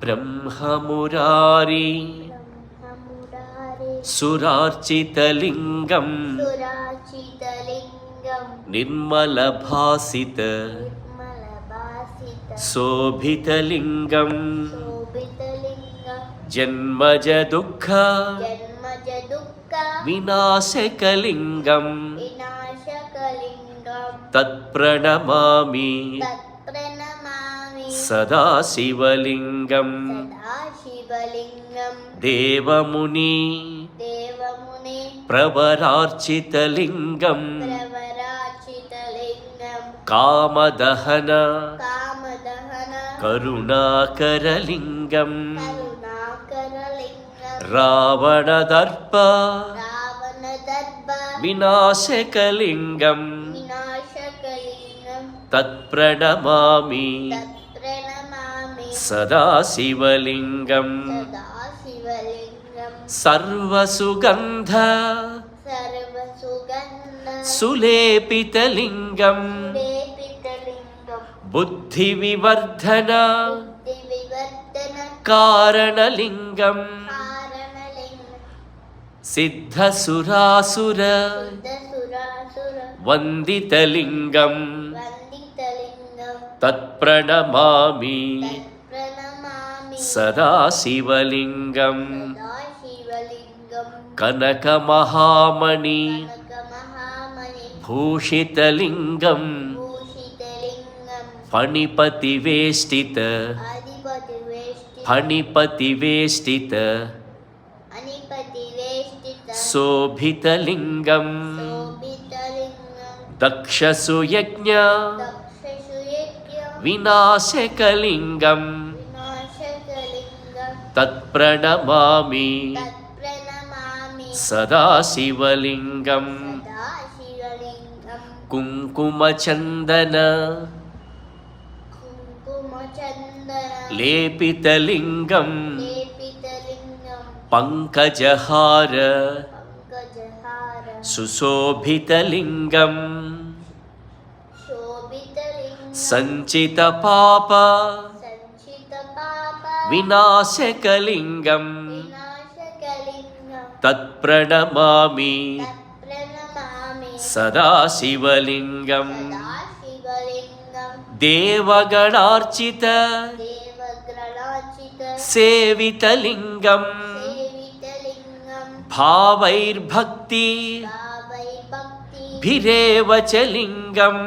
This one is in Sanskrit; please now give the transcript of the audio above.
ब्रह्ममुरारी सुरार्चितलिङ्गं निर्मलभासित शोभितलिङ्गं जन्मज दुःख विनाशकलिङ्गं तत्प्रणमामि सदा शिवलिङ्गं देवमुनि प्रवरार्चितलिङ्गं कामदहन करुणाकरलिङ्गं रावणदर्प विनाशकलिङ्गं तत्प्रणमामि सदा शिवलिङ्गं सर्वसुगन्ध सुलेपितलिङ्गं बुद्धिविवर्धन कारणलिङ्गं सिद्धसुरासुर वन्दितलिङ्गं तत्प्रणमामि सदा शिवलिङ्गं कनकमहामणि भूषितलिङ्गं फणिपतिवेष्टित शोभितलिङ्गं दक्षसुयज्ञ विनाशकलिङ्गं तत्प्रणमामि सदा शिवलिङ्गं कुङ्कुमचन्दन लेपितलिङ्गं पङ्कजहार सुशोभितलिङ्गं सञ्चितपाप विनाशकलिङ्गं तत्प्रणमामि सदा शिवलिङ्गं देवगणार्चित सेवितलिङ्गं भावैर्भक्ति भिरेव च लिङ्गं